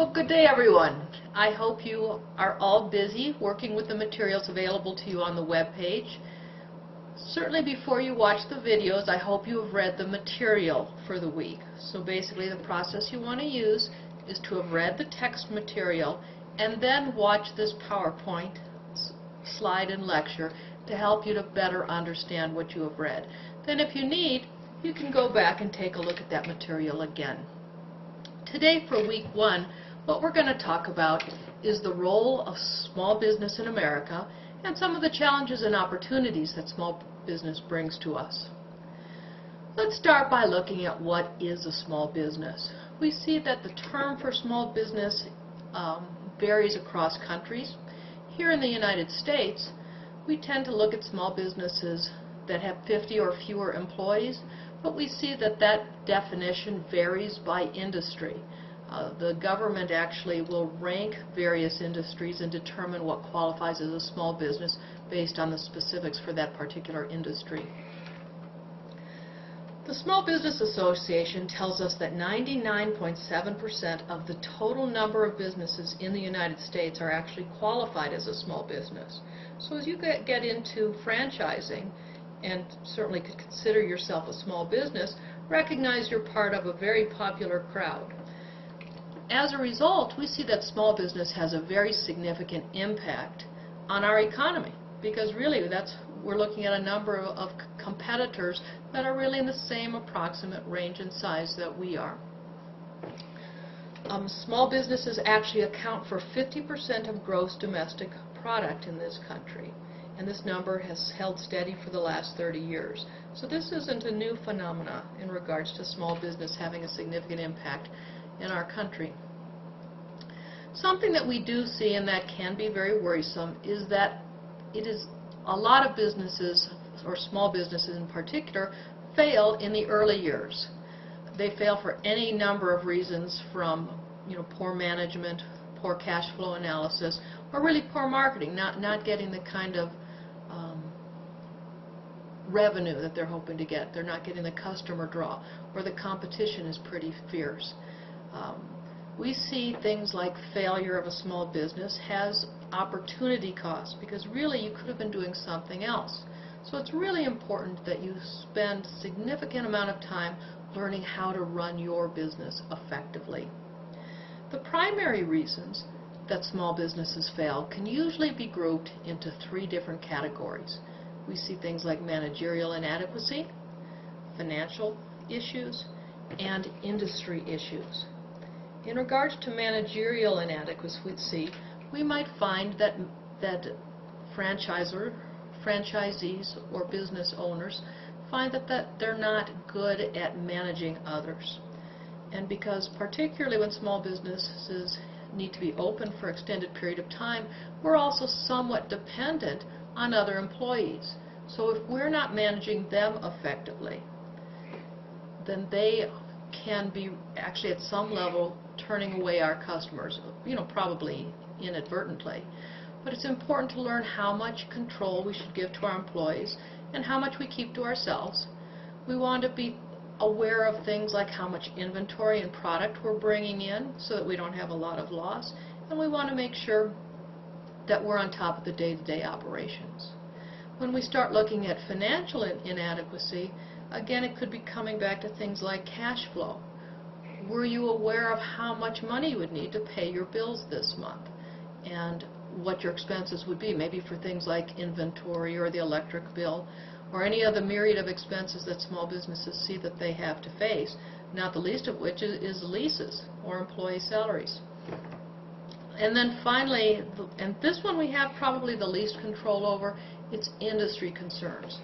Well, good day, everyone. I hope you are all busy working with the materials available to you on the web page. Certainly before you watch the videos, I hope you have read the material for the week. So basically the process you want to use is to have read the text material and then watch this PowerPoint slide and lecture to help you to better understand what you have read. Then if you need, you can go back and take a look at that material again. Today for week 1, what we're going to talk about is the role of small business in America and some of the challenges and opportunities that small business brings to us. Let's start by looking at what is a small business. We see that the term for small business varies across countries. Here in the United States, we tend to look at small businesses that have 50 or fewer employees, but we see that that definition varies by industry. The government actually will rank various industries and determine what qualifies as a small business based on the specifics for that particular industry. The Small Business Association tells us that 99.7% of the total number of businesses in the United States are actually qualified as a small business. So as you get into franchising, and certainly could consider yourself a small business, recognize you're part of a very popular crowd. As a result, we see that small business has a very significant impact on our economy, because really we're looking at a number of competitors that are really in the same approximate range and size that we are. Small businesses actually account for 50% of gross domestic product in this country, and this number has held steady for the last 30 years. So this isn't a new phenomena in regards to small business having a significant impact in our country. Something that we do see, and that can be very worrisome, is that a lot of businesses, or small businesses in particular, fail in the early years. They fail for any number of reasons, from poor management, poor cash flow analysis, or really poor marketing, not getting the kind of revenue that they're hoping to get. They're not getting the customer draw, or the competition is pretty fierce. We see things like failure of a small business has opportunity costs, because really you could have been doing something else. So it's really important that you spend a significant amount of time learning how to run your business effectively. The primary reasons that small businesses fail can usually be grouped into 3 different categories. We see things like managerial inadequacy, financial issues, and industry issues. In regards to managerial inadequacy, we might find that franchisees or business owners find that they're not good at managing others. And because particularly when small businesses need to be open for an extended period of time, we're also somewhat dependent on other employees. So if we're not managing them effectively, then they can be actually at some level turning away our customers, probably inadvertently. But it's important to learn how much control we should give to our employees and how much we keep to ourselves. We want to be aware of things like how much inventory and product we're bringing in so that we don't have a lot of loss, and we want to make sure that we're on top of the day-to-day operations. When we start looking at financial inadequacy, again, it could be coming back to things like cash flow. Were you aware of how much money you would need to pay your bills this month, and what your expenses would be, maybe for things like inventory or the electric bill, or any other myriad of expenses that small businesses see that they have to face, not the least of which is leases or employee salaries. And then finally, and this one we have probably the least control over, it's industry concerns.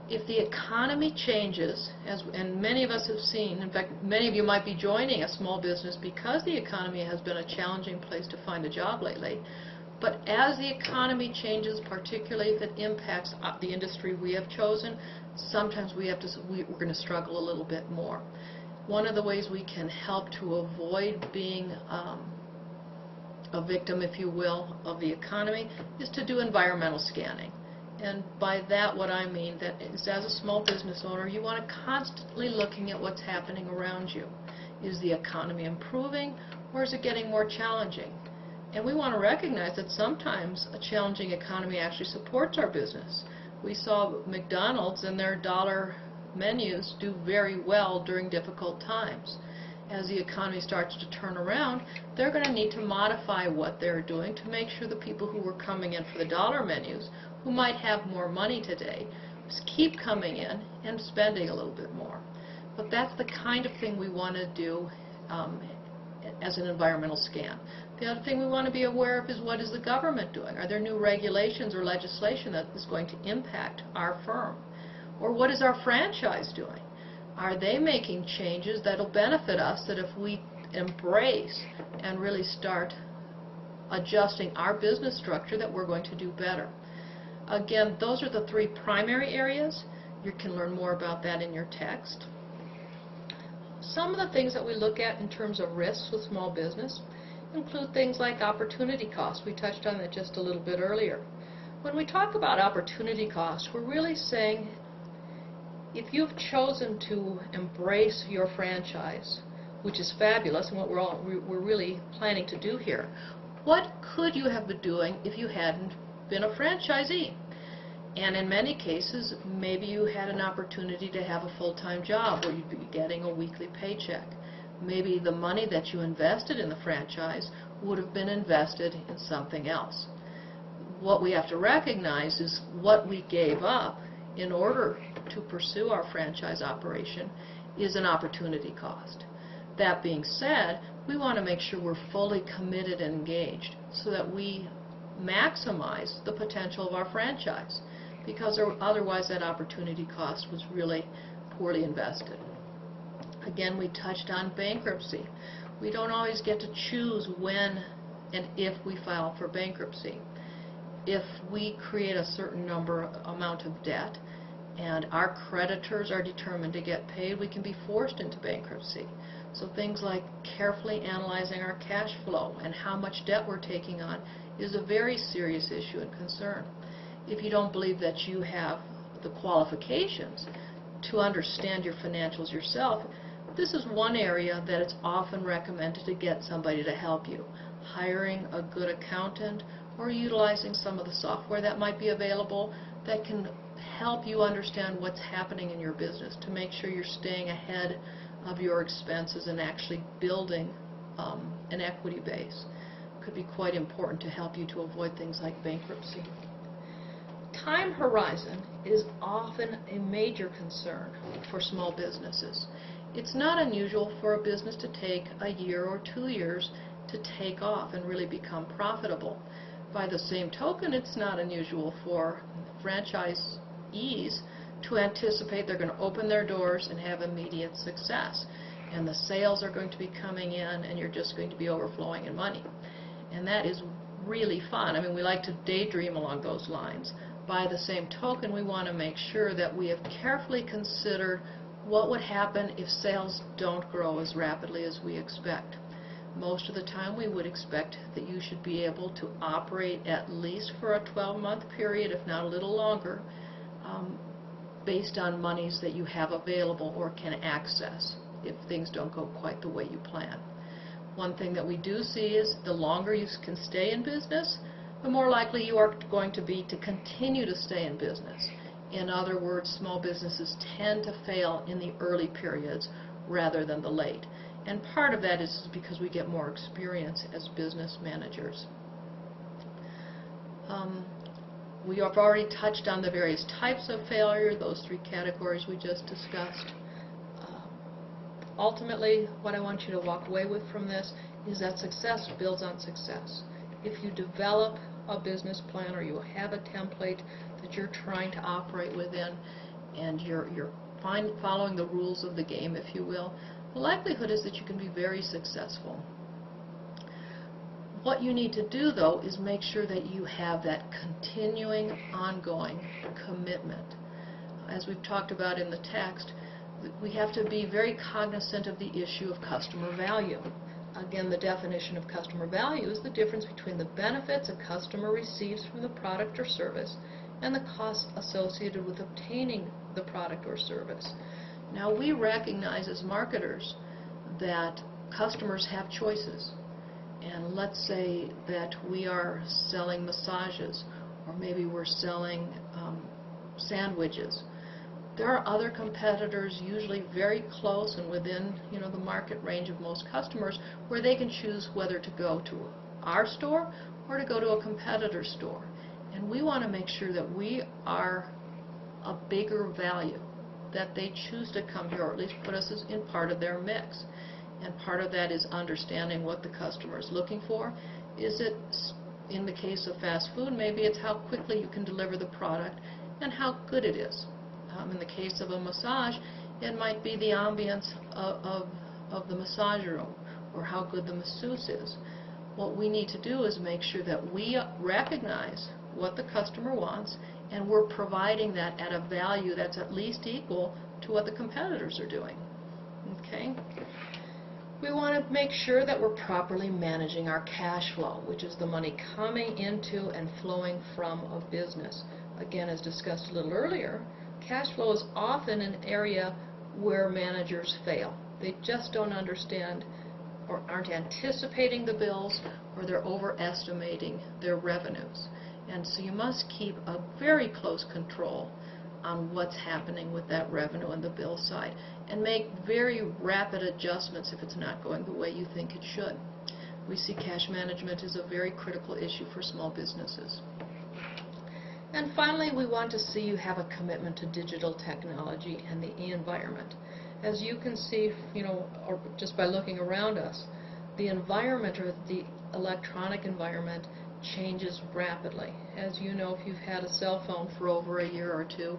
If the economy changes, and many of us have seen, in fact many of you might be joining a small business because the economy has been a challenging place to find a job lately, but as the economy changes, particularly if it impacts the industry we have chosen, sometimes we're going to struggle a little bit more. One of the ways we can help to avoid being a victim, if you will, of the economy is to do environmental scanning. And by that what I mean that is, as a small business owner, you want to constantly looking at what's happening around you. Is the economy improving, or is it getting more challenging? And we want to recognize that sometimes a challenging economy actually supports our business. We saw McDonald's and their dollar menus do very well during difficult times. As the economy starts to turn around, they're going to need to modify what they're doing to make sure the people who were coming in for the dollar menus, who might have more money today, keep coming in and spending a little bit more. But that's the kind of thing we want to do as an environmental scan. The other thing we want to be aware of is, what is the government doing? Are there new regulations or legislation that is going to impact our firm? Or what is our franchise doing? Are they making changes that will benefit us, that if we embrace and really start adjusting our business structure, that we're going to do better? Again, those are the three primary areas. You can learn more about that in your text. Some of the things that we look at in terms of risks with small business include things like opportunity cost. We touched on that just a little bit earlier. When we talk about opportunity cost, we're really saying, if you've chosen to embrace your franchise, which is fabulous and what we're really planning to do here, what could you have been doing if you hadn't been a franchisee? And in many cases, maybe you had an opportunity to have a full-time job where you'd be getting a weekly paycheck. Maybe the money that you invested in the franchise would have been invested in something else. What we have to recognize is what we gave up in order to pursue our franchise operation is an opportunity cost. That being said, we want to make sure we're fully committed and engaged so that we maximize the potential of our franchise, because otherwise that opportunity cost was really poorly invested. Again, we touched on bankruptcy. We don't always get to choose when and if we file for bankruptcy. If we create a certain amount of debt and our creditors are determined to get paid, we can be forced into bankruptcy. So things like carefully analyzing our cash flow and how much debt we're taking on is a very serious issue and concern. If you don't believe that you have the qualifications to understand your financials yourself, this is one area that it's often recommended to get somebody to help you. Hiring a good accountant or utilizing some of the software that might be available that can help you understand what's happening in your business to make sure you're staying ahead of your expenses and actually building an equity base. Could be quite important to help you to avoid things like bankruptcy. Time horizon is often a major concern for small businesses. It's not unusual for a business to take a year or 2 years to take off and really become profitable. By the same token, it's not unusual for franchisees to anticipate they're going to open their doors and have immediate success, and the sales are going to be coming in and you're just going to be overflowing in money. And that is really fun. I mean, we like to daydream along those lines. By the same token, we want to make sure that we have carefully considered what would happen if sales don't grow as rapidly as we expect. Most of the time we would expect that you should be able to operate at least for a 12-month period, if not a little longer, based on monies that you have available or can access if things don't go quite the way you plan. One thing that we do see is the longer you can stay in business, the more likely you are going to be to continue to stay in business. In other words, small businesses tend to fail in the early periods rather than the late. And part of that is because we get more experience as business managers. We have already touched on the various types of failure, those 3 categories we just discussed. Ultimately, what I want you to walk away with from this is that success builds on success. If you develop a business plan or you have a template that you're trying to operate within and you're following the rules of the game, if you will, the likelihood is that you can be very successful. What you need to do, though, is make sure that you have that continuing, ongoing commitment. As we've talked about in the text, we have to be very cognizant of the issue of customer value. Again, the definition of customer value is the difference between the benefits a customer receives from the product or service and the costs associated with obtaining the product or service. Now, we recognize as marketers that customers have choices. let's say that we are selling massages, or maybe we're selling sandwiches. There are other competitors, usually very close and within, the market range of most customers, where they can choose whether to go to our store or to go to a competitor's store. And we want to make sure that we are a bigger value, that they choose to come here, or at least put us as in part of their mix. And part of that is understanding what the customer is looking for. Is it, in the case of fast food, maybe it's how quickly you can deliver the product and how good it is. In the case of a massage, it might be the ambience of the massage room, or how good the masseuse is. What we need to do is make sure that we recognize what the customer wants, and we're providing that at a value that's at least equal to what the competitors are doing. Okay? We want to make sure that we're properly managing our cash flow, which is the money coming into and flowing from a business. Again, as discussed a little earlier, cash flow is often an area where managers fail. They just don't understand or aren't anticipating the bills, or they're overestimating their revenues. And so you must keep a very close control on what's happening with that revenue and the bill side, and make very rapid adjustments if it's not going the way you think it should. We see cash management as a very critical issue for small businesses. And finally, we want to see you have a commitment to digital technology and the e-environment. As you can see, or just by looking around us, the environment, or the electronic environment, changes rapidly. As you know, if you've had a cell phone for over a year or two,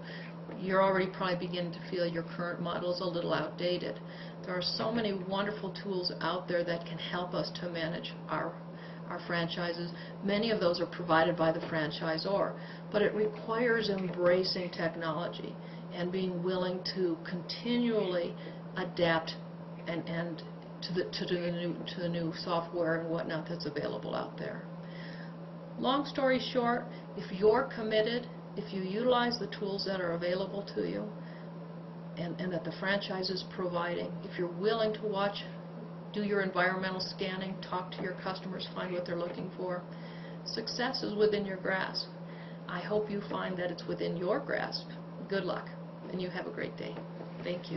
you're already probably beginning to feel your current model is a little outdated. There are so many wonderful tools out there that can help us to manage our franchises. Many of those are provided by the franchisor, but it requires embracing technology and being willing to continually adapt and to the new software and whatnot that's available out there. Long story short, if you're committed, if you utilize the tools that are available to you and that the franchise is providing, if you're willing to do your environmental scanning, talk to your customers, find what they're looking for, success is within your grasp. I hope you find that it's within your grasp. Good luck, and you have a great day. Thank you.